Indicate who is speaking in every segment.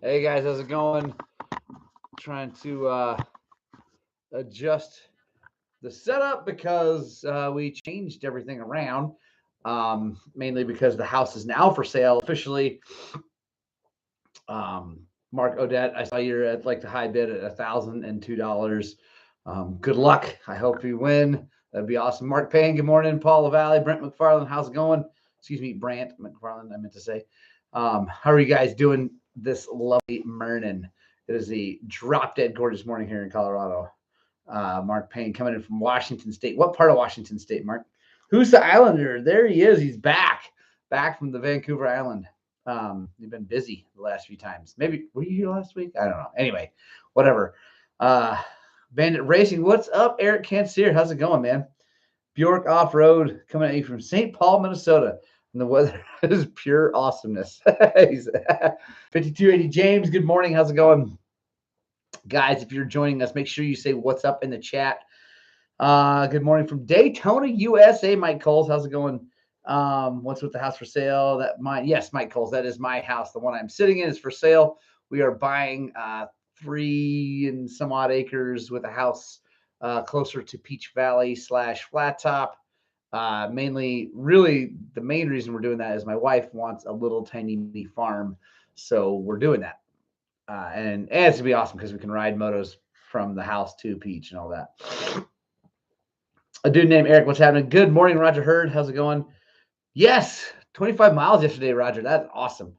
Speaker 1: Hey guys, how's it going? Trying to adjust the setup because we changed everything around. Mainly because the house is now for sale officially. Mark Odette, I saw you're at like the high bid at $1,002. Good luck. I hope you win. That'd be awesome. Mark Payne, good morning. Paul LaValle, Brent McFarland, how's it going? Excuse me, Brant McFarland, I meant to say. How are you guys doing this lovely morning? It is a drop dead gorgeous morning here in Colorado. Mark Payne coming in from Washington State. What part of Washington State, Mark? Who's the Islander? There he is. He's back from the Vancouver Island. You've been busy the last few times. Maybe were you here last week? I don't know. Anyway, whatever. Uh, Bandit Racing, what's up? Eric Cansier, how's it going, man? Bjork Off Road coming at you from St. Paul, Minnesota. And the weather is pure awesomeness. 5280 James, good morning. How's it going? Guys, if you're joining us, make sure you say what's up in the chat. Good morning from Daytona, USA. Mike Coles, how's it going? What's with the house for sale? Yes, Mike Coles, that is my house. The one I'm sitting in is for sale. We are buying 3 and some odd acres with a house closer to Peach Valley / Flat Top. Mainly, really, the main reason we're doing that is my wife wants a little tiny farm, so we're doing that. And it's gonna be awesome because we can ride motos from the house to Peach and all that. A dude named Eric, what's happening? Good morning, Roger Hurd. How's it going? Yes, 25 miles yesterday, Roger. That's awesome.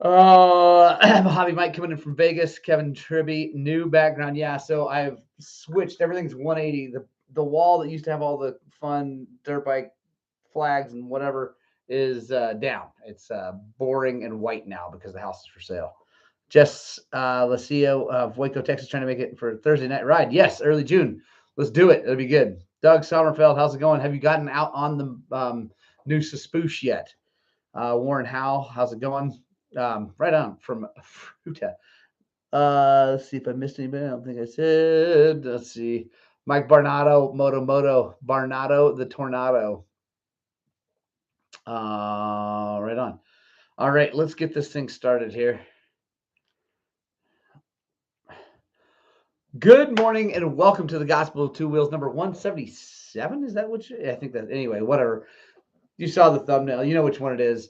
Speaker 1: Mojave Mike coming in from Vegas. Kevin Tribby, new background. Yeah, so I've switched. Everything's 180. The wall that used to have all the fun dirt bike flags and whatever is down. It's boring and white now because the house is for sale. Jess Lacio of Waco, Texas, trying to make it for Thursday night ride. Yes, early June. Let's do it. It'll be good. Doug Sommerfeld, how's it going? Have you gotten out on the new Suspoosh yet? Warren Howe, how's it going? Right on from Fruta. Let's see if I missed anybody. I don't think I said. Let's see. Mike Barnado, Moto Barnado, the Tornado. Right on. All right, let's get this thing started here. Good morning and welcome to the Gospel of Two Wheels number 177. Is that I think that anyway, whatever. You saw the thumbnail, you know which one it is.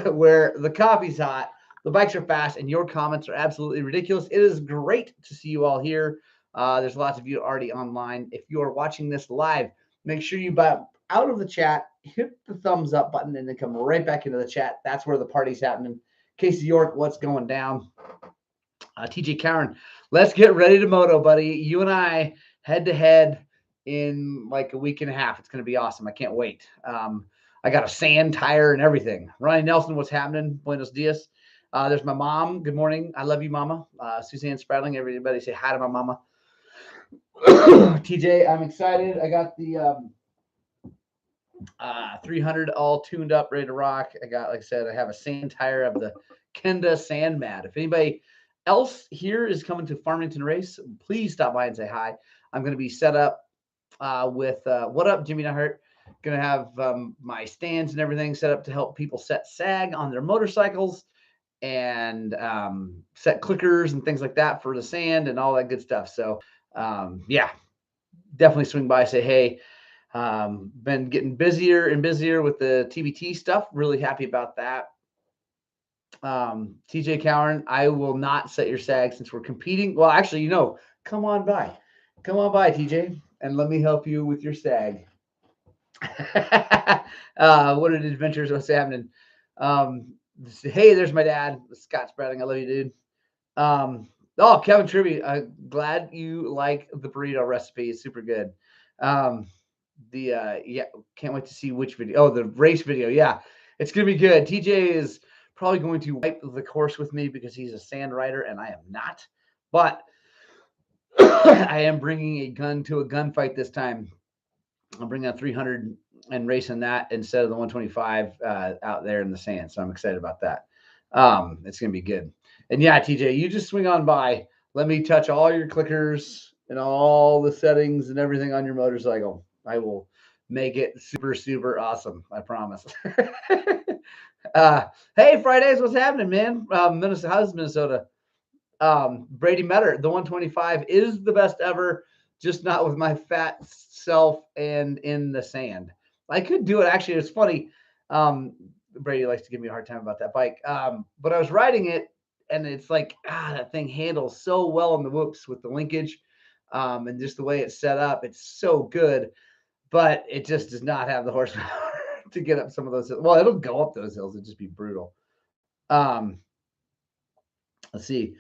Speaker 1: Where the coffee's hot, the bikes are fast, and your comments are absolutely ridiculous. It is great to see you all here. There's lots of you already online. If you are watching this live, make sure you bow out of the chat, hit the thumbs up button, and then come right back into the chat. That's where the party's happening. Casey York, what's going down? TJ Karen, let's get ready to moto, buddy. You and I head to head in like a week and a half. It's going to be awesome. I can't wait. I got a sand tire and everything. Ronnie Nelson, what's happening? Buenos dias. There's my mom. Good morning. I love you, mama. Suzanne Spradling, everybody say hi to my mama. TJ, I'm excited. I got the 300 all tuned up, ready to rock. I got, like I said, I have a sand tire of the Kenda Sand Mad. If anybody else here is coming to Farmington Race, please stop by and say hi. I'm going to be set up with what up, Jimmy Nahurt? Going to have my stands and everything set up to help people set sag on their motorcycles and set clickers and things like that for the sand and all that good stuff. So yeah, definitely swing by, say hey. Been getting busier and busier with the TBT stuff. Really happy about that. TJ Cowan, I will not set your sag since we're competing. Well, actually, come on by. Come on by, TJ, and let me help you with your sag. What an adventures, what's happening? Hey, there's my dad, Scott Spradling. I love you, dude. Kevin Tribby, glad you like the burrito recipe. It's super good. Yeah, can't wait to see which video. Oh, the race video. Yeah, it's gonna be good. TJ is probably going to wipe the course with me because he's a sand rider and I am not. But I am bringing a gun to a gunfight this time. I'm bringing out 300 and racing that instead of the 125 out there in the sand. So I'm excited about that. It's gonna be good. And yeah, TJ, you just swing on by. Let me touch all your clickers and all the settings and everything on your motorcycle. I will make it super, super awesome. I promise. Hey, Fridays, what's happening, man? Minnesota, how's Minnesota? Brady Metter, the 125 is the best ever, just not with my fat self and in the sand. I could do it. Actually, it's funny. Brady likes to give me a hard time about that bike. But I was riding it, and it's like, that thing handles so well on the whoops with the linkage, and just the way it's set up. It's so good, but it just does not have the horsepower to get up some of those hills. Well, it'll go up those hills. It'll just be brutal. Um, let's see.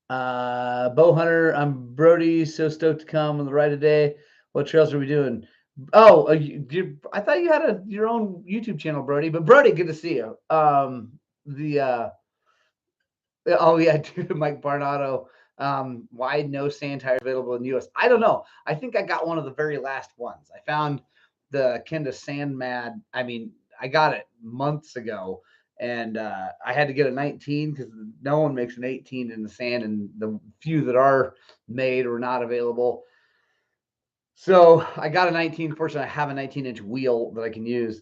Speaker 1: Bow Hunter, I'm Brody. So stoked to come on the ride today. What trails are we doing? Oh, I thought you had your own YouTube channel, Brody. But Brody, good to see you. Oh yeah, dude, Mike Barnado. Why no sand tires available in the US? I don't know. I think I got one of the very last ones. I found the Kenda Sand Mad. I mean, I got it months ago, and I had to get a 19 because no one makes an 18 in the sand, and the few that are made are not available. So I got a 19. Fortunately, I have a 19-inch wheel that I can use.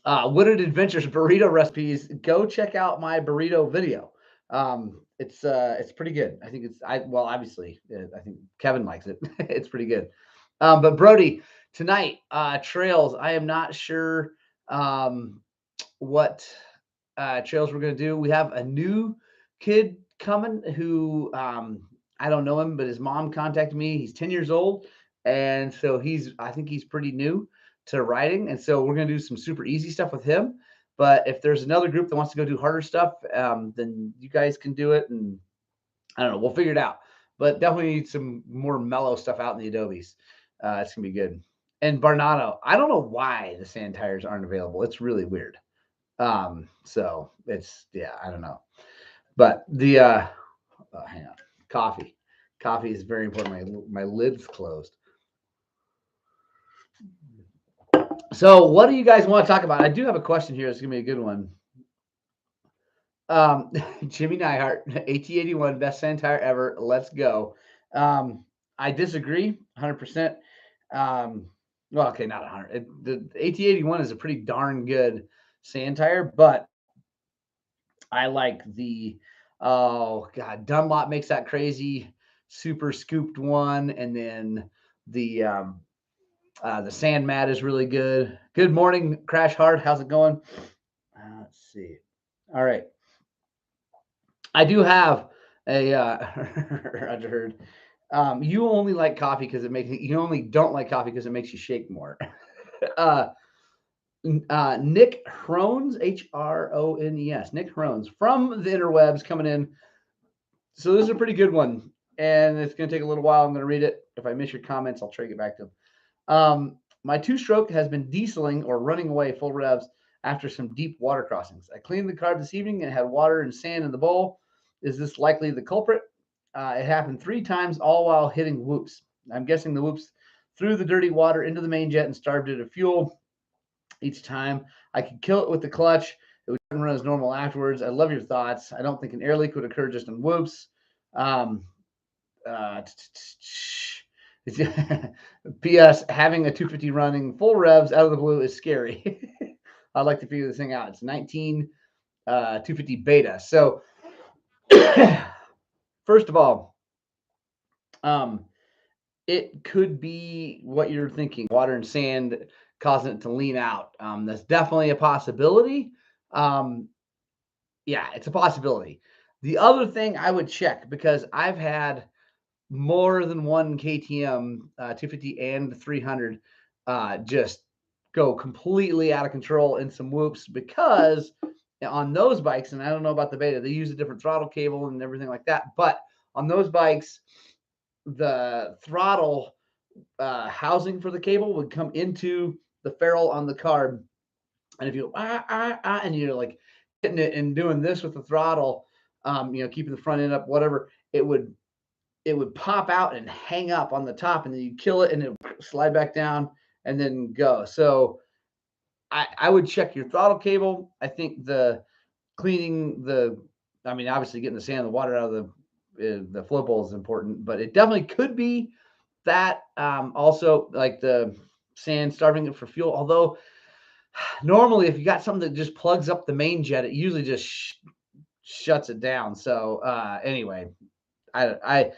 Speaker 1: Wooded Adventures burrito recipes. Go check out my burrito video. It's pretty good. I think obviously I think Kevin likes it. It's pretty good. But Brody, tonight, trails. I am not sure what trails we're gonna do. We have a new kid coming who I don't know him, but his mom contacted me. He's 10 years old, and so I think he's pretty new to riding, and so we're gonna do some super easy stuff with him. But if there's another group that wants to go do harder stuff, then you guys can do it, and I don't know, we'll figure it out. But definitely need some more mellow stuff out in the Adobes. It's gonna be good. And Barnado, I don't know why the sand tires aren't available. It's really weird. So I don't know. But hang on, coffee. Coffee is very important. My lid's closed. So, what do you guys want to talk about? I do have a question here. It's gonna be a good one. Jimmy Neihart, AT81, best sand tire ever. Let's go. I disagree 100%. Well, okay, not 100. The AT81 is a pretty darn good sand tire, but I like Dunlop makes that crazy super scooped one, and then the Sand Mat is really good. Good morning, Crash Hard. How's it going? Let's see. All right. I do have a Roger Heard. You only like coffee because you only don't like coffee because it makes you shake more. Nick Hrones, Hrones, Nick Hrones from the interwebs coming in. So this is a pretty good one, and it's going to take a little while. I'm going to read it. If I miss your comments, I'll try to get back to them. My two-stroke has been dieseling or running away full revs after some deep water crossings. I cleaned the carb this evening and had water and sand in the bowl. Is this likely the culprit? It happened 3 times, all while hitting whoops. I'm guessing the whoops threw the dirty water into the main jet and starved it of fuel. Each time I could kill it with the clutch. It would run as normal afterwards. I love your thoughts. I don't think an air leak would occur just in whoops. P.S. Having a 250 running full revs out of the blue is scary. I'd like to figure this thing out. It's 19 250 beta. So first of all, it could be what you're thinking, water and sand causing it to lean out. That's definitely a possibility. Yeah, it's a possibility. The other thing I would check, because I've had more than one KTM 250 and 300 just go completely out of control in some whoops, because on those bikes, and I don't know about the beta, they use a different throttle cable and everything like that, but on those bikes, the throttle housing for the cable would come into the ferrule on the carb, and if you and you're like hitting it and doing this with the throttle, keeping the front end up, whatever, it would pop out and hang up on the top, and then you kill it and it would slide back down and then go. So I would check your throttle cable. I think obviously getting the sand and the water out of the float bowl is important, but it definitely could be that. Also, like the sand, starving it for fuel. Although normally, if you got something that just plugs up the main jet, it usually just shuts it down. So anyway, I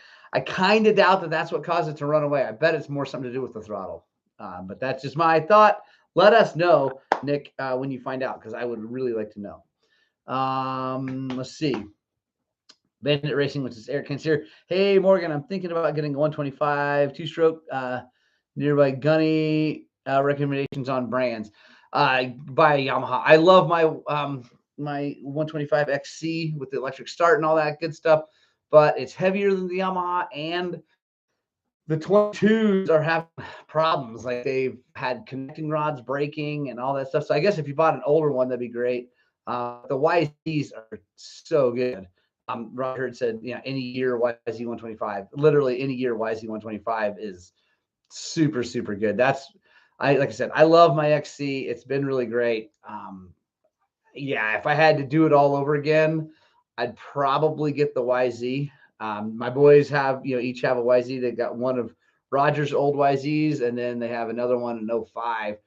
Speaker 1: kind of doubt that that's what caused it to run away. I bet it's more something to do with the throttle. But that's just my thought. Let us know, Nick, when you find out, because I would really like to know. Let's see. Bandit Racing, which is Eric Kent's here. Hey, Morgan, I'm thinking about getting a 125 two-stroke nearby Gunny. Recommendations on brands. Buy a Yamaha. I love my my 125 XC with the electric start and all that good stuff, but it's heavier than the Yamaha, and the 22s are having problems. Like they've had connecting rods breaking and all that stuff. So I guess if you bought an older one, that'd be great. The YZs are so good. Roger said, any year YZ 125, literally any year YZ 125 is super, super good. Like I said, I love my XC. It's been really great. If I had to do it all over again, I'd probably get the YZ. My boys have, each have a YZ. They got one of Roger's old YZs, and then they have another one in 05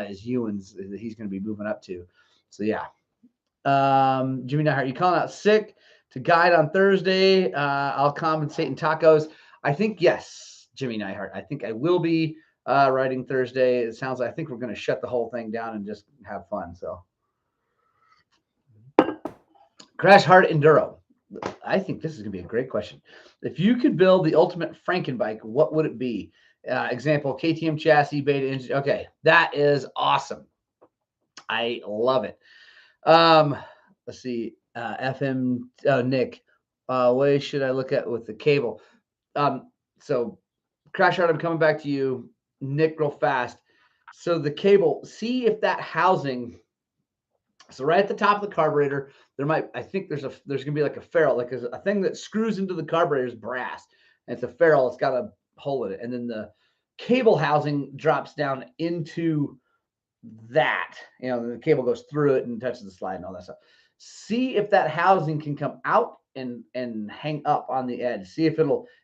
Speaker 1: is Ewan's that he's going to be moving up to. So yeah. Jimmy Nyhart, you calling out sick to guide on Thursday? I'll compensate in tacos. I think yes, Jimmy Nyhart. I think I will be riding Thursday. It sounds like I think we're going to shut the whole thing down and just have fun. So Crash Hard Enduro. I think this is going to be a great question. If you could build the ultimate Frankenbike, what would it be? Example, KTM chassis, beta engine. Okay, that is awesome. I love it. Let's see. FM Nick. What should I look at with the cable? So Crash Hard, I'm coming back to you, Nick, real fast. So the cable, see if that housing. So right at the top of the carburetor, I think there's gonna be like a ferrule, like a thing that screws into the carburetor is brass, and it's a ferrule. It's got a hole in it, and then the cable housing drops down into that. The cable goes through it and touches the slide and all that stuff. See if that housing can come out and hang up on the edge. See if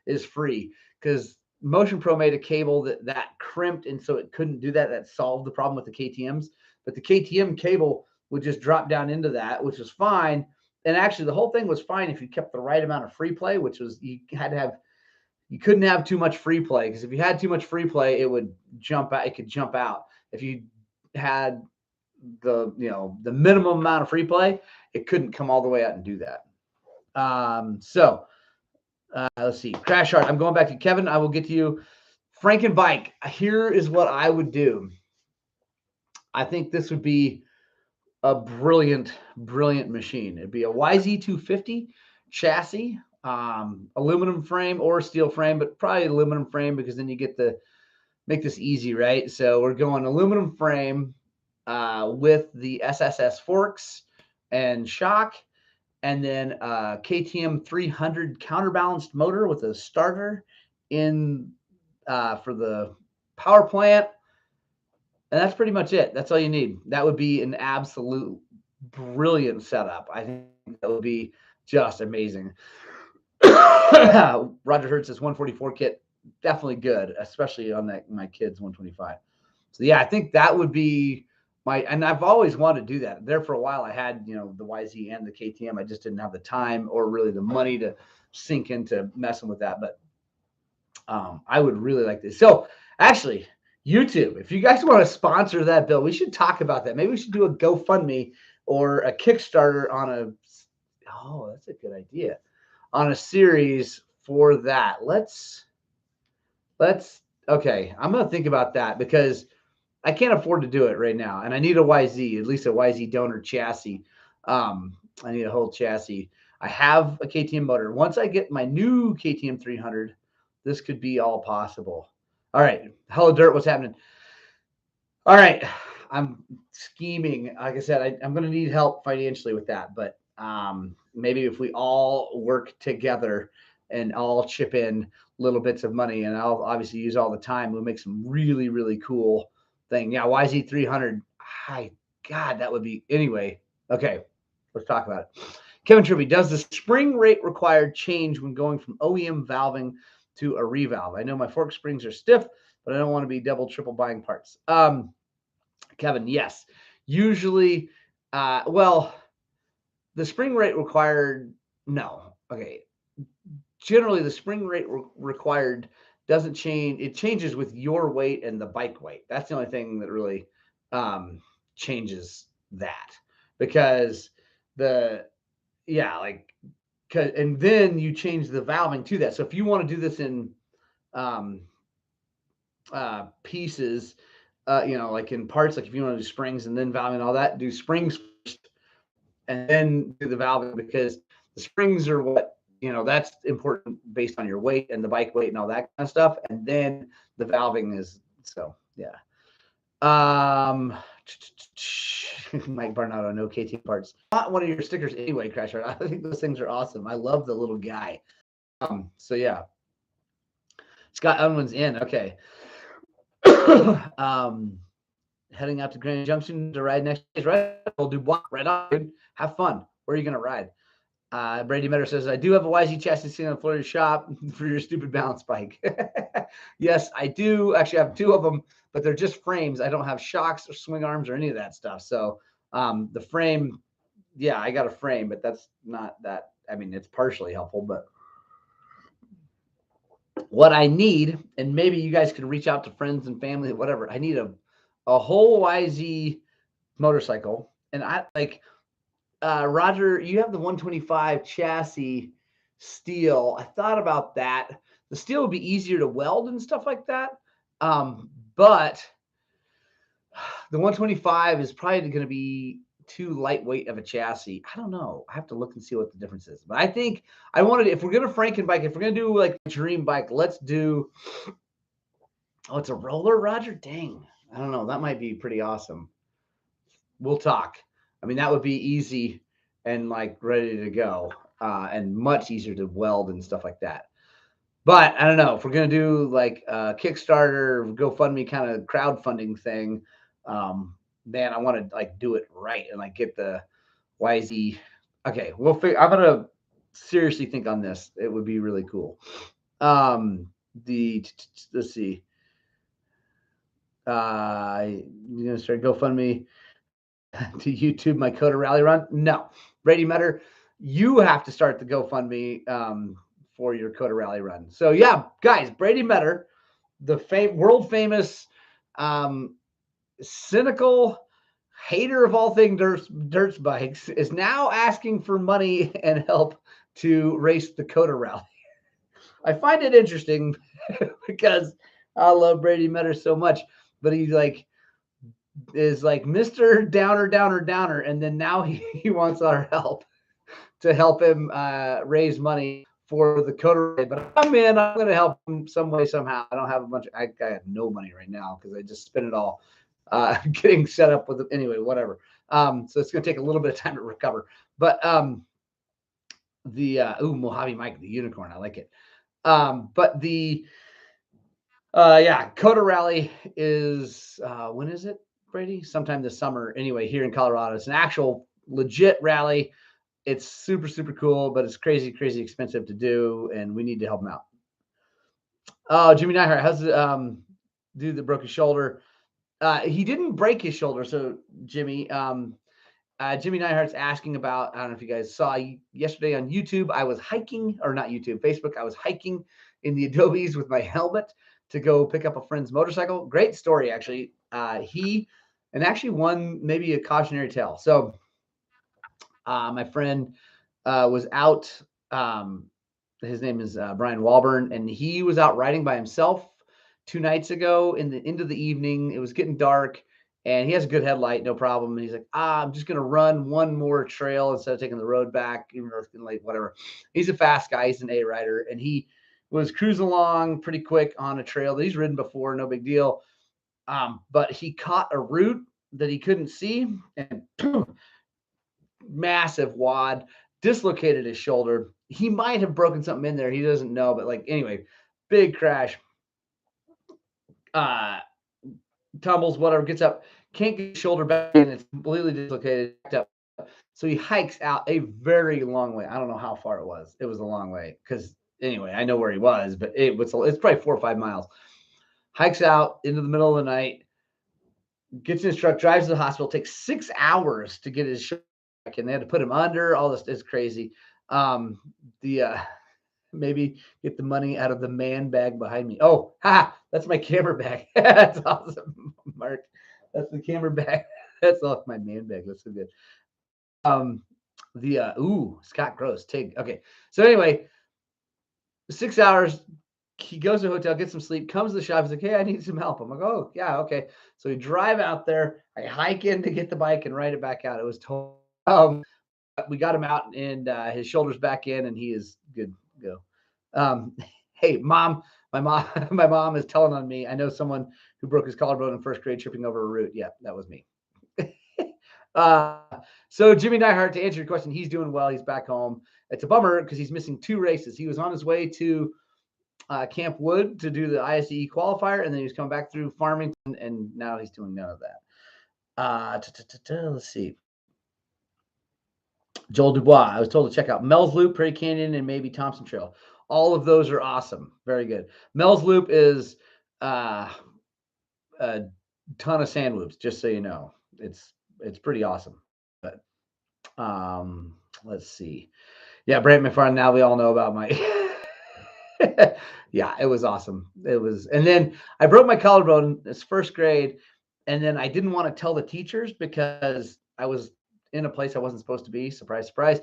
Speaker 1: is free, because Motion Pro made a cable that crimped, and so it couldn't do that. That solved the problem with the KTMs, but the KTM cable would just drop down into that, which was fine. And actually the whole thing was fine if you kept the right amount of free play, which was you couldn't have too much free play, because if you had too much free play, it would jump out. It could jump out. If you had the minimum amount of free play, it couldn't come all the way out and do that. Let's see. Crash Hard. I'm going back to Kevin. I will get to you. Frankenbike. Here is what I would do. I think this would be a brilliant machine. It'd be a YZ250 chassis, aluminum frame or steel frame, but probably aluminum frame, because then you get make this easy, right? So we're going aluminum frame with the SSS forks and shock, and then KTM 300 counterbalanced motor with a starter in for the power plant. And that's pretty much it. That's all you need. That would be an absolute brilliant setup. I think that would be just amazing. Roger Hertz says 144 kit, definitely good, especially on my kid's 125. So yeah, I think that would be and I've always wanted to do that. There for a while, I had, the YZ and the KTM. I just didn't have the time or really the money to sink into messing with that. But I would really like this. So actually, YouTube, if you guys want to sponsor that build, we should talk about that. Maybe we should do a GoFundMe or a Kickstarter on that's a good idea, on a series for that. Okay, I'm going to think about that, because I can't afford to do it right now. And I need a YZ, at least a YZ donor chassis. I need a whole chassis. I have a KTM motor. Once I get my new KTM 300, this could be all possible. All right. Hello, Dirt. What's happening? All right. I'm scheming. Like I said, I'm going to need help financially with that. But maybe if we all work together and all chip in little bits of money, and I'll obviously use all the time, we'll make some really, really cool thing. Yeah, YZ 300. God, that would be. Anyway, okay. Let's talk about it. Kevin Tribby, does the spring rate required change when going from OEM valving to a revalve. I know my fork springs are stiff, but I don't want to be double, triple buying parts. Kevin, yes. Usually, well, the spring rate required, no. Okay. Generally, the spring rate required doesn't change. It changes with your weight and the bike weight. That's the only thing that really changes that, because and then you change the valving to that. So if you want to do this in pieces, like in parts, like if you want to do springs and then valving and all that, do springs first and then do the valving, because the springs are what, that's important based on your weight and the bike weight and all that kind of stuff. And then the valving is, so yeah. Mike Barnado, no KT parts. Not one of your stickers anyway, Crasher. I think those things are awesome. I love the little guy. So yeah. Scott Unwin's in. Okay. Heading out to Grand Junction to ride next day. Right? We'll do what? Right on, dude. Have fun. Where are you gonna ride? Brady Metter says, I do have a YZ chassis sitting on the floor of your shop for your stupid balance bike. Yes, I do. Actually, I have 2 of them, but they're just frames. I don't have shocks or swing arms or any of that stuff. So the frame, yeah, I got a frame, but that's not that. I mean, it's partially helpful, but what I need, and maybe you guys can reach out to friends and family, whatever. I need a whole YZ motorcycle. And I like, Roger, you have the 125 chassis steel. I thought about that. The steel would be easier to weld and stuff like that. But the 125 is probably going to be too lightweight of a chassis. I don't know. I have to look and see what the difference is. But I think I wanted, if we're going to Frankenbike, if we're going to do like a dream bike, let's do, it's a roller, Roger? Dang. I don't know. That might be pretty awesome. We'll talk. I mean, that would be easy and like ready to go, and much easier to weld and stuff like that. But I don't know if we're going to do like a Kickstarter, GoFundMe kind of crowdfunding thing. Man, I want to like do it right and like get the YZ. Okay, we'll figure. I'm going to seriously think on this. It would be really cool. Let's see. You're going to start GoFundMe to YouTube my Coda Rally run? No. Brady Metter, you have to start the GoFundMe for your Coda Rally run. So yeah, guys, Brady Metter, the world famous cynical hater of all things dirt bikes, is now asking for money and help to race the Coda Rally. I find it interesting because I love Brady Metter so much, but he's like, is like Mr. Downer, and then now he wants our help to help him raise money for the Coda. But I'm going to help him some way, somehow. I don't have I have no money right now because I just spent it all getting set up with it. Anyway, whatever. So it's going to take a little bit of time to recover. But Mojave Mike, the unicorn, I like it. But the Coda Rally is when is it, Brady? Sometime this summer. Anyway, here in Colorado, it's an actual legit rally. It's super, super cool, but it's crazy, crazy expensive to do, and we need to help him out. Oh, Jimmy Neihart, how's the dude that broke his shoulder? He didn't break his shoulder. So Jimmy Neihart's asking about, I don't know if you guys saw yesterday on YouTube, I was hiking, or not YouTube, Facebook. I was hiking in the Adobes with my helmet to go pick up a friend's motorcycle. Great story, actually. And actually won maybe a cautionary tale. So my friend was out. His name is Brian Walburn, and he was out riding by himself 2 nights ago into the evening. It was getting dark, and he has a good headlight, no problem. And he's like, I'm just going to run one more trail instead of taking the road back, even though it's getting late, whatever. He's a fast guy. He's an A rider, and he was cruising along pretty quick on a trail that he's ridden before, no big deal. But he caught a root that he couldn't see, and massive wad, dislocated his shoulder. He might have broken something in there. He doesn't know, but like, anyway, big crash. Tumbles, whatever, gets up, can't get his shoulder back, and it's completely dislocated. So he hikes out a very long way. I don't know how far it was. It was a long way because anyway, I know where he was, but it's probably 4 or 5 miles. Hikes out into the middle of the night, gets in his truck, drives to the hospital, takes 6 hours to get his shoulder back, and they had to put him under. All this is crazy. The maybe get the money out of the man bag behind me. Oh, that's my camera bag. That's awesome, Mark. That's the camera bag. That's all my man bag. That's so good. Scott Gross, Tig. Okay. So anyway, 6 hours, he goes to the hotel, gets some sleep, comes to the shop. He's like, hey, I need some help. I'm like, oh, yeah, okay. So we drive out there. I hike in to get the bike and ride it back out. It was total. We got him out, and his shoulder's back in, and he is good to go. Hey, Mom, my mom is telling on me. I know someone who broke his collarbone in first grade tripping over a root. Yeah, that was me. So Jimmy Neihart, to answer your question, he's doing well. He's back home. It's a bummer because he's missing 2 races. He was on his way to Camp Wood to do the ISE qualifier, and then he was coming back through Farmington, and now he's doing none of that. Let's see. Joel Dubois, I was told to check out Mel's Loop, Prairie Canyon, and maybe Thompson Trail. All of those are awesome. Very good. Mel's Loop is a ton of sand loops, just so you know. It's pretty awesome. But let's see. Yeah, Brant McFarland, now we all know about my yeah, it was awesome. It was, and then I broke my collarbone this first grade, and then I didn't want to tell the teachers because I was in a place I wasn't supposed to be. Surprise, surprise.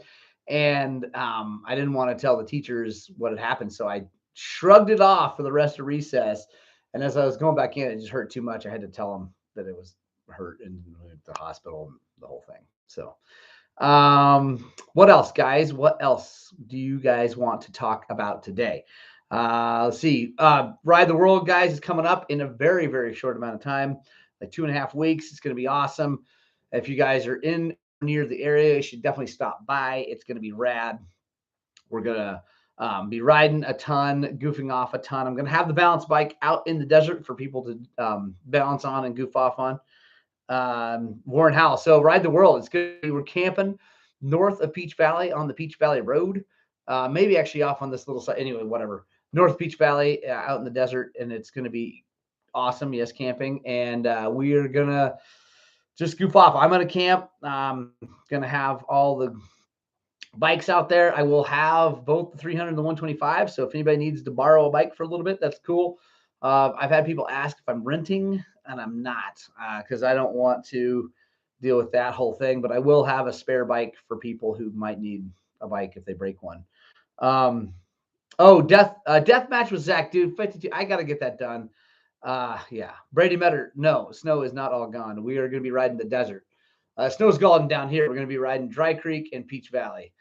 Speaker 1: And I didn't want to tell the teachers what had happened. So I shrugged it off for the rest of recess. And as I was going back in, it just hurt too much. I had to tell them that it was hurt and the hospital and the whole thing. So what else, guys? What else do you guys want to talk about today? Let's see. Ride the World, guys, is coming up in a very, very short amount of time, like 2.5 weeks. It's going to be awesome. If you guys are in near the area, you should definitely stop by. It's going to be rad. We're going to be riding a ton, goofing off a ton. I'm going to have the balance bike out in the desert for people to balance on and goof off on. Warren Howell. So Ride the World. It's good. We're camping north of Peach Valley on the Peach Valley Road. Maybe actually off on this little side. Anyway, whatever. North Peach Valley out in the desert. And it's going to be awesome. Yes, camping. And we are going to just goof off. I'm going to camp. Going to have all the bikes out there. I will have both the 300 and the 125. So if anybody needs to borrow a bike for a little bit, that's cool. I've had people ask if I'm renting, and I'm not, because I don't want to deal with that whole thing. But I will have a spare bike for people who might need a bike if they break one. Death match with Zach, dude. 52. I got to get that done. Yeah. Brady Metter. No, snow is not all gone. We are going to be riding the desert. Snow's gone down here. We're going to be riding Dry Creek and Peach Valley.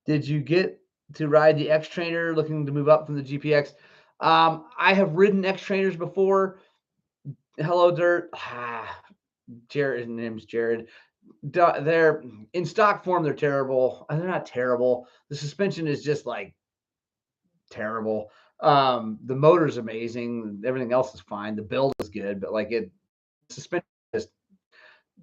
Speaker 1: Did you get to ride the X Trainer looking to move up from the GPX? I have ridden X Trainers before. Hello, Dirt. Jared, his name's Jared. They're in stock form. They're terrible. They're not terrible. The suspension is just like terrible. The motor's amazing. Everything else is fine. The build is good, but like suspension is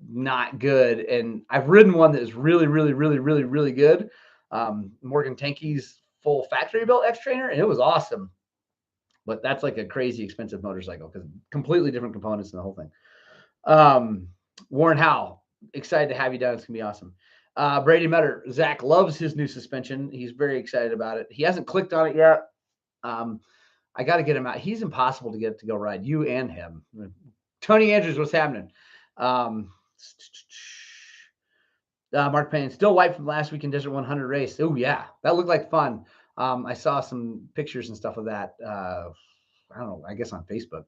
Speaker 1: not good. And I've ridden one that is really, really, really, really, really good. Morgan Tankey's full factory built X Trainer, and it was awesome. But that's like a crazy expensive motorcycle because completely different components in the whole thing. Warren Howell, excited to have you down. It's gonna be awesome. Brady Metter, Zach loves his new suspension. He's very excited about it. He hasn't clicked on it yet. I got to get him out. He's impossible to get to go ride. You and him. Tony Andrews, what's happening? Mark Payne, still white from last weekend Desert 100 race. Oh yeah, that looked like fun. I saw some pictures and stuff of that. I don't know, I guess on Facebook.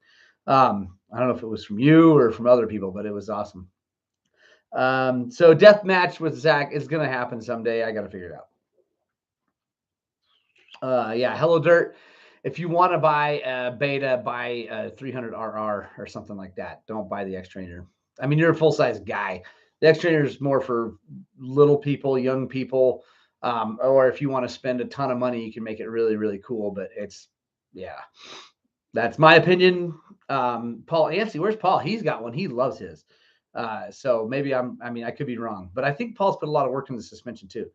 Speaker 1: I don't know if it was from you or from other people, but it was awesome. So death match with Zach is going to happen someday. I got to figure it out. Yeah. Hello, Dirt. If you want to buy a beta, buy a 300RR or something like that. Don't buy the X Trainer. I mean, you're a full-size guy. The X Trainer is more for little people, young people, or if you want to spend a ton of money, you can make it really, really cool. But yeah, that's my opinion. Paul Anstey, where's Paul? He's got one. He loves his. So maybe I could be wrong, but I think Paul's put a lot of work in the suspension too.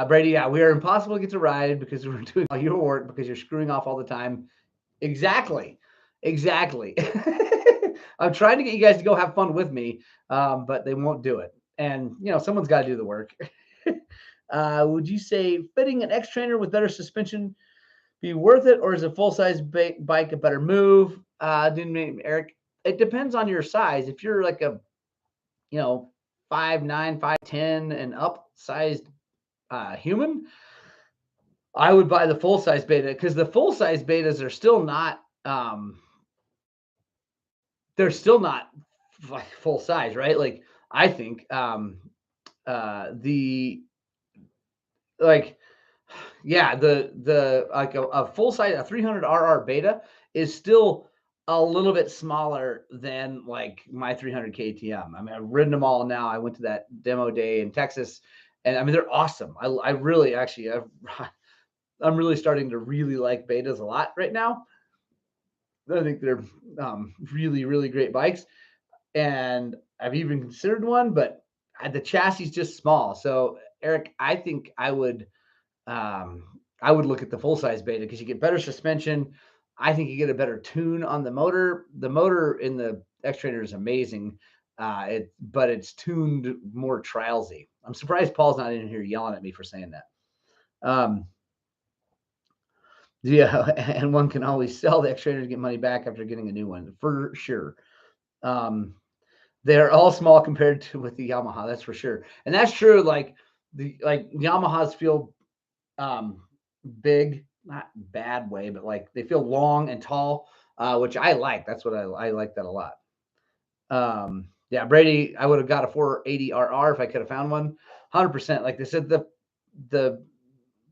Speaker 1: Brady, yeah, we are impossible to get to ride because we're doing all your work because you're screwing off all the time. Exactly. I'm trying to get you guys to go have fun with me, but they won't do it. And someone's got to do the work. Would you say fitting an X trainer with better suspension be worth it, or is a full size bike a better move? Eric, it depends on your size. If you're like a 5'9", 5'10", and up sized human, I would buy the full size beta because the full size betas are still not they're still not like full size, right? Like I think the like yeah, the like a full size a 300RR beta is still a little bit smaller than like my 300 KTM. I mean, I've ridden them all now. I went to that demo day in Texas, and I mean they're awesome. I really actually I'm really starting to really like betas a lot right now. I think they're really, really great bikes. And I've even considered one, but the chassis is just small. So Eric, I think I would look at the full size beta because you get better suspension. I think you get a better tune on the motor. The motor in the X Trainer is amazing, but it's tuned more trialsy. I'm surprised Paul's not in here yelling at me for saying that. Yeah, and one can always sell the X Trainer to get money back after getting a new one, for sure. They're all small compared to with the Yamaha, that's for sure, and that's true. Like Yamahas feel big, not bad way, but like they feel long and tall, which I like. That's what I like that a lot. Yeah, Brady, I would have got a 480RR if I could have found one. 100%. Like they said, the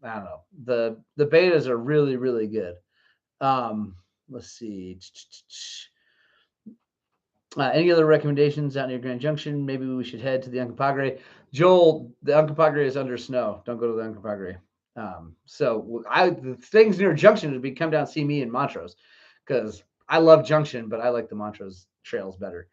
Speaker 1: I don't know, the betas are really, really good. Let's see. Any other recommendations out near Grand Junction? Maybe we should head to the Uncompahgre. Joel, the Uncompahgre is under snow. Don't go to the Uncompahgre. So the things near Junction would be come down and see me in Montrose because I love Junction, but I like the Montrose trails better.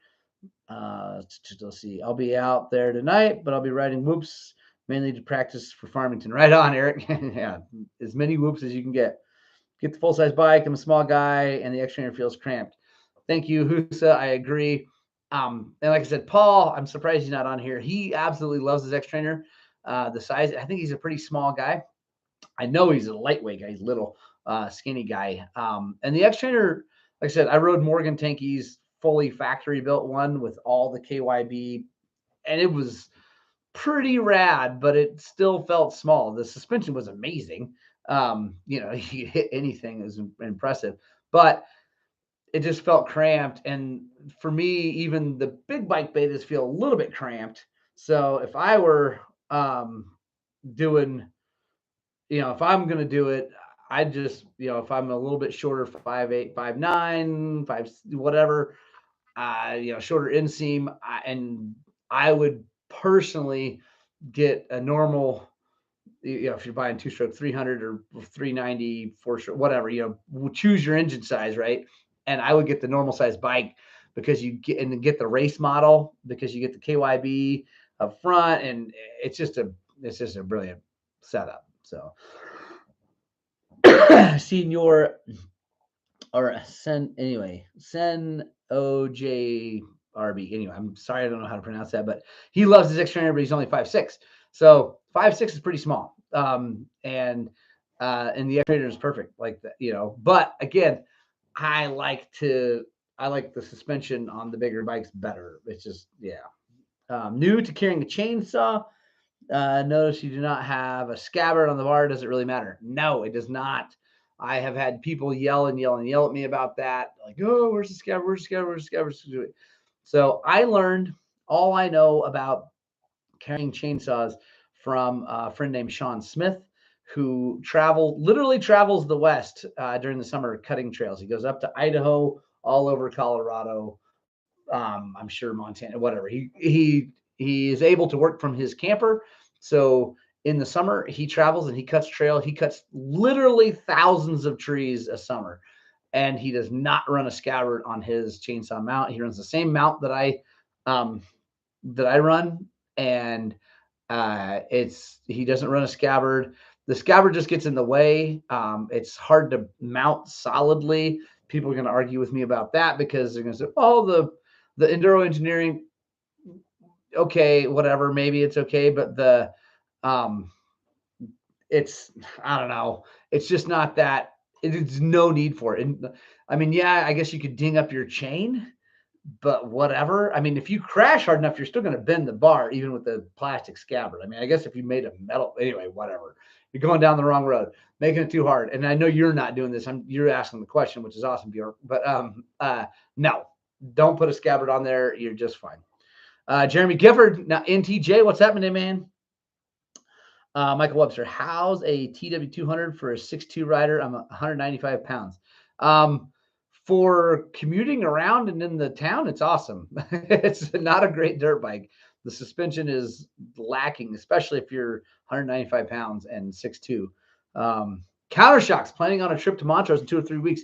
Speaker 1: Let's see. I'll be out there tonight, but I'll be riding whoops mainly to practice for Farmington. Right on, Eric. Yeah, as many whoops as you can get. Get the full size bike. I'm a small guy, and the X Trainer feels cramped. Thank you, Husa. I agree. And like I said, Paul, I'm surprised he's not on here. He absolutely loves his X Trainer. The size, I think he's a pretty small guy. I know he's a lightweight guy. He's little, skinny guy. And the X Trainer, like I said, I rode Morgan Tanky's fully factory built one with all the KYB, and it was pretty rad, but it still felt small. The suspension was amazing. You could hit anything. It was impressive, but it just felt cramped. And for me, even the big bike betas feel a little bit cramped. So if I were doing, if I'm going to do it, I'd just, if I'm a little bit shorter, 5'8", 5'9", 5, whatever, shorter inseam, and I would personally get a normal, if you're buying 2-stroke 300 or 390, 4-stroke, whatever, choose your engine size, right? And I would get the normal size bike because you get the race model because you get the KYB up front, and it's just a brilliant setup. So, Senor or Senoj RB. Anyway, I'm sorry, I don't know how to pronounce that, but he loves his X Trainer, but he's only 5'6". So 5'6" is pretty small. And the X Trainer is perfect like that, But again, I like the suspension on the bigger bikes better. It's just, new to carrying a chainsaw. Notice you do not have a scabbard on the bar. Does it really matter? No, it does not. I have had people yell at me about that. Like, oh, where's the scabbard? Where's the scabbard? Where's the scabbard? So I learned all I know about carrying chainsaws from a friend named Sean Smith, who literally travels the West during the summer cutting trails. He goes up to Idaho, all over Colorado, I'm sure Montana, whatever. He is able to work from his camper. So in the summer, he travels and he cuts trail. He cuts literally thousands of trees a summer, and he does not run a scabbard on his chainsaw mount. He runs the same mount that I run, and He doesn't run a Scabbard. The Scabbard just gets in the way. It's hard to mount solidly. People are going to argue with me about that because they're going to say, "Oh, the Enduro engineering, okay, whatever, maybe it's okay," but it's I don't know. It's just not that. It's no need for it. And I mean, yeah, I guess you could ding up your chain, but whatever. I mean, if you crash hard enough, you're still going to bend the bar, even with the plastic Scabbard. I mean, I guess if you made a metal, anyway, whatever. You're going down the wrong road, making it too hard. And I know you're not doing this. You're asking the question, which is awesome, Bjork. But no, don't put a Scabbard on there. You're just fine. Jeremy Gifford, now NTJ, what's happening, man? Michael Webster, how's a TW200 for a 6'2" rider? I'm 195 pounds. For commuting around and in the town, it's awesome. It's not a great dirt bike. The suspension is lacking, especially if you're 195 pounds and 6'2". Countershocks, planning on a trip to Montrose in 2 or 3 weeks.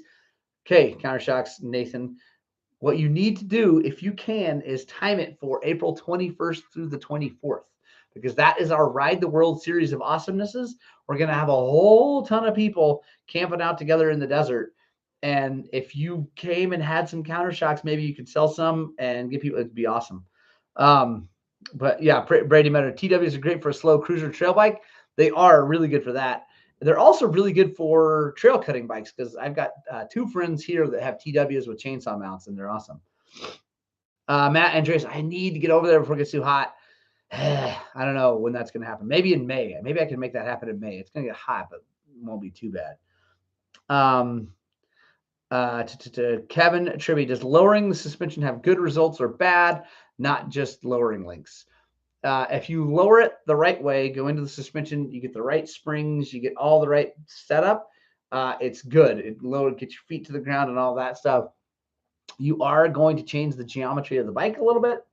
Speaker 1: Okay, Countershocks, Nathan. What you need to do, if you can, is time it for April 21st through the 24th. Because that is our Ride the World series of awesomenesses. We're going to have a whole ton of people camping out together in the desert. And if you came and had some Countershocks, maybe you could sell some and get people. It'd be awesome. But yeah, Brady Meadow, TWs are great for a slow cruiser trail bike. They are really good for that. They're also really good for trail cutting bikes because I've got 2 friends here that have TWs with chainsaw mounts, and they're awesome. Matt Andreas, I need to get over there before it gets too hot. I don't know when that's going to happen. Maybe in May. Maybe I can make that happen in May. It's going to get hot, but it won't be too bad. Kevin Tribby, does lowering the suspension have good results or bad? Not just lowering links. If you lower it the right way, go into the suspension, you get the right springs, you get all the right setup. It's good. It gets your feet to the ground and all that stuff. You are going to change the geometry of the bike a little bit,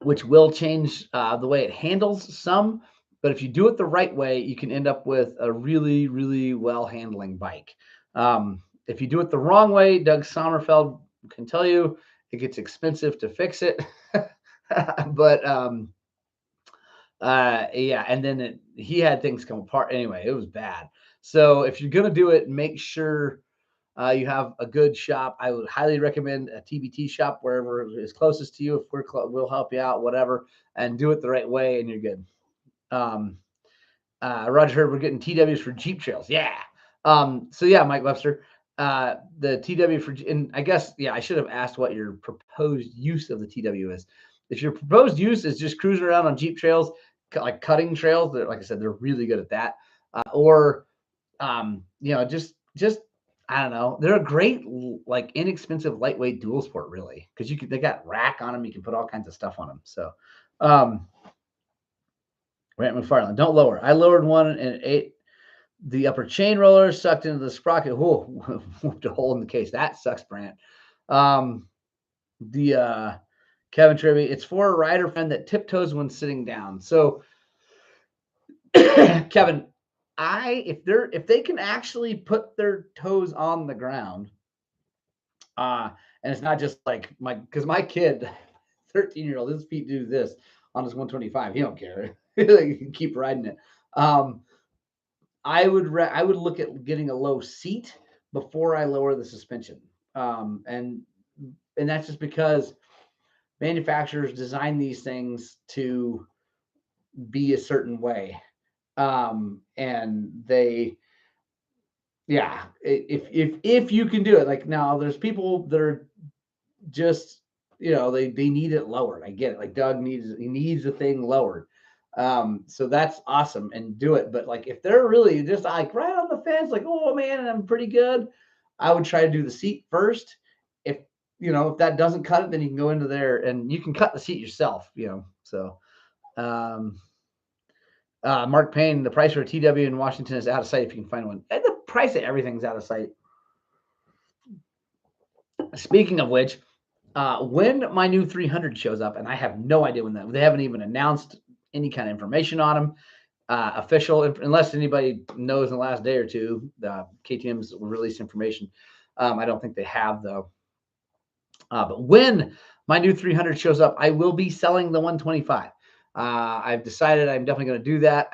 Speaker 1: which will change the way it handles some. But if you do it the right way, you can end up with a really, really well handling bike. If you do it the wrong way, Doug Sommerfeld can tell you it gets expensive to fix it. But yeah, and then he had things come apart. Anyway, it was bad. So if you're going to do it, make sure you have a good shop. I would highly recommend a TBT shop wherever is closest to you. If we'll help you out, whatever, and do it the right way, and you're good. Roger heard we're getting TWs for Jeep trails. Yeah. So yeah, Mike Webster, the TW for, and I guess, yeah, I should have asked what your proposed use of the TW is. If your proposed use is just cruising around on Jeep trails, like cutting trails, like I said, they're really good at that. Or, just I don't know. They're a great, like, inexpensive, lightweight dual sport, really, because they got rack on them. You can put all kinds of stuff on them. So, Grant McFarland, don't lower. I lowered one and the upper chain roller sucked into the sprocket. Whoa, whooped a hole in the case. That sucks, Brant. Kevin Trivy, it's for a rider friend that tiptoes when sitting down. So, Kevin, if they can actually put their toes on the ground, and it's not just like because my kid, 13-year-old, his feet do this on his 125. He don't care. He can keep riding it. I would look at getting a low seat before I lower the suspension, and that's just because manufacturers design these things to be a certain way, and they, yeah, if you can do it, like now, there's people that are just, they need it lowered. I get it. Like Doug needs the thing lowered. So that's awesome, and do it. But like if they're really just like right on the fence, like, oh man, I'm pretty good, I would try to do the seat first. If that doesn't cut it, then you can go into there and you can cut the seat yourself, So Mark Payne, the price for a TW in Washington is out of sight if you can find one. And the price of everything's out of sight. Speaking of which, when my new 300 shows up, and I have no idea when they haven't even announced any kind of information on them, official, unless anybody knows in the last day or two, KTM's released information. I don't think they have, though. But when my new 300 shows up, I will be selling the 125. I've decided I'm definitely going to do that.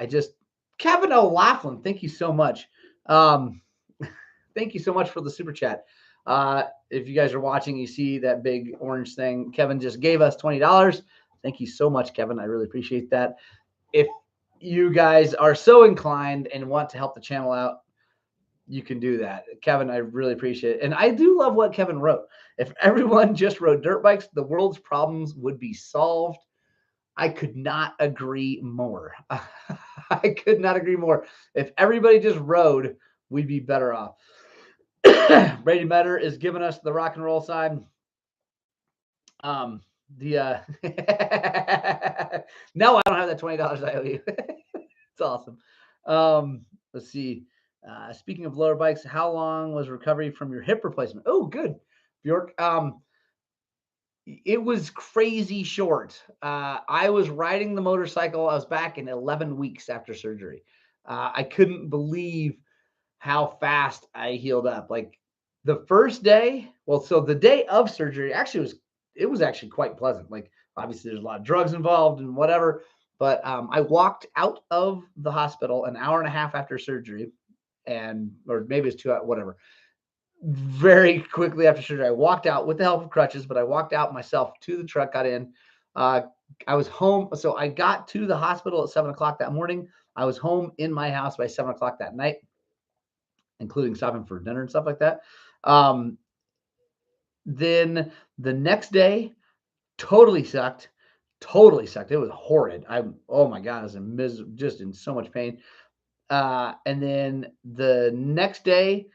Speaker 1: Kevin O'Laughlin, thank you so much. Thank you so much for the super chat. If you guys are watching, you see that big orange thing. Kevin just gave us $20. Thank you so much, Kevin. I really appreciate that. If you guys are so inclined and want to help the channel out, you can do that. Kevin, I really appreciate it. And I do love what Kevin wrote. If everyone just rode dirt bikes, the world's problems would be solved. I could not agree more. I could not agree more. If everybody just rode, we'd be better off. Brady Metter is giving us the rock and roll side. No, I don't have that $20 I owe you. It's awesome. Let's see. Speaking of lower bikes, how long was recovery from your hip replacement? Oh, good, Bjork. It was crazy short. I was riding the motorcycle. I was back in 11 weeks after surgery. I couldn't believe how fast I healed up. Like the first day, so the day of surgery it was actually quite pleasant. Like obviously there's a lot of drugs involved and whatever, but I walked out of the hospital an hour and a half after surgery, or maybe it's 2 hours, whatever. Very quickly after surgery, I walked out with the help of crutches, but I walked out myself to the truck, got in. I was home. So I got to the hospital at 7:00 that morning. I was home in my house by 7:00 that night, including stopping for dinner and stuff like that. Then the next day, totally sucked. Totally sucked. It was horrid. Oh my God, I was just in so much pain. And then the next day,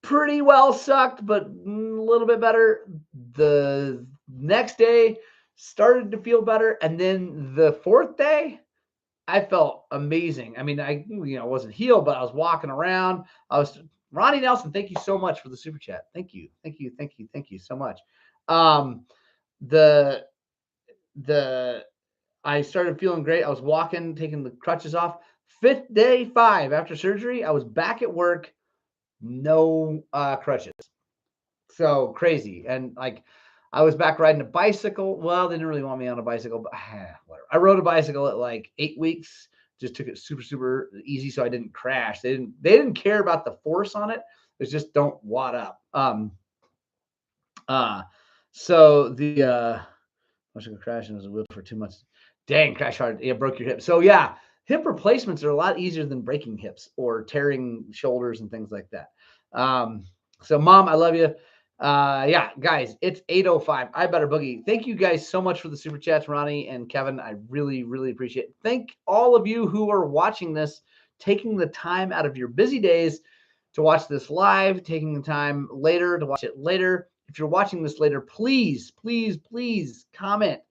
Speaker 1: pretty well sucked, but a little bit better. The next day started to feel better. And then the fourth day, I felt amazing. I mean, I wasn't healed, but I was walking around. Ronnie Nelson, thank you so much for the super chat. Thank you so much. I started feeling great. I was walking, taking the crutches off. 5th day 5 after surgery, I was back at work, no crutches. So crazy. And like I was back riding a bicycle. Well, they didn't really want me on a bicycle, but whatever. I rode a bicycle at like 8 weeks. Just took it super, super easy so I didn't crash. They didn't care about the force on it. It's just don't wad up. So the motorcycle crash and was a wheel for 2 months. Dang, crash hard. Yeah, broke your hip. So yeah, hip replacements are a lot easier than breaking hips or tearing shoulders and things like that. So Mom, I love you. Yeah, guys, it's 8:05. I better boogie. Thank you guys so much for the super chats, Ronnie and Kevin. I really, really appreciate it. Thank all of you who are watching this, taking the time out of your busy days to watch this live, taking the time later to watch it later. If you're watching this later, please, please, please comment.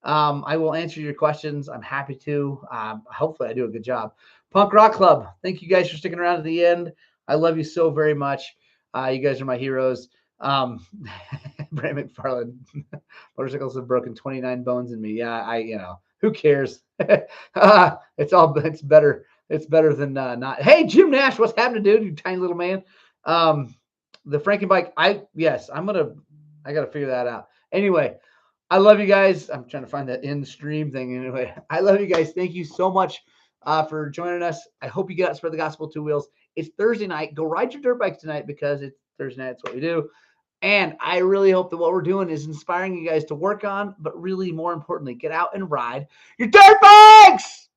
Speaker 1: I will answer your questions. I'm happy to. Hopefully I do a good job. Punk Rock Club, thank you guys for sticking around to the end. I love you so very much. You guys are my heroes. Brad McFarland, motorcycles have broken 29 bones in me. Yeah, who cares? It's better. It's better than not. Hey, Jim Nash, what's happening, dude? You tiny little man. The Frankenbike. I got to figure that out. Anyway, I love you guys. I'm trying to find that in stream thing. Anyway, I love you guys. Thank you so much for joining us. I hope you get out and spread the gospel 2 wheels. It's Thursday night. Go ride your dirt bikes tonight because it's Thursday night. It's what we do. And I really hope that what we're doing is inspiring you guys to work on, but really more importantly, get out and ride your dirt bikes.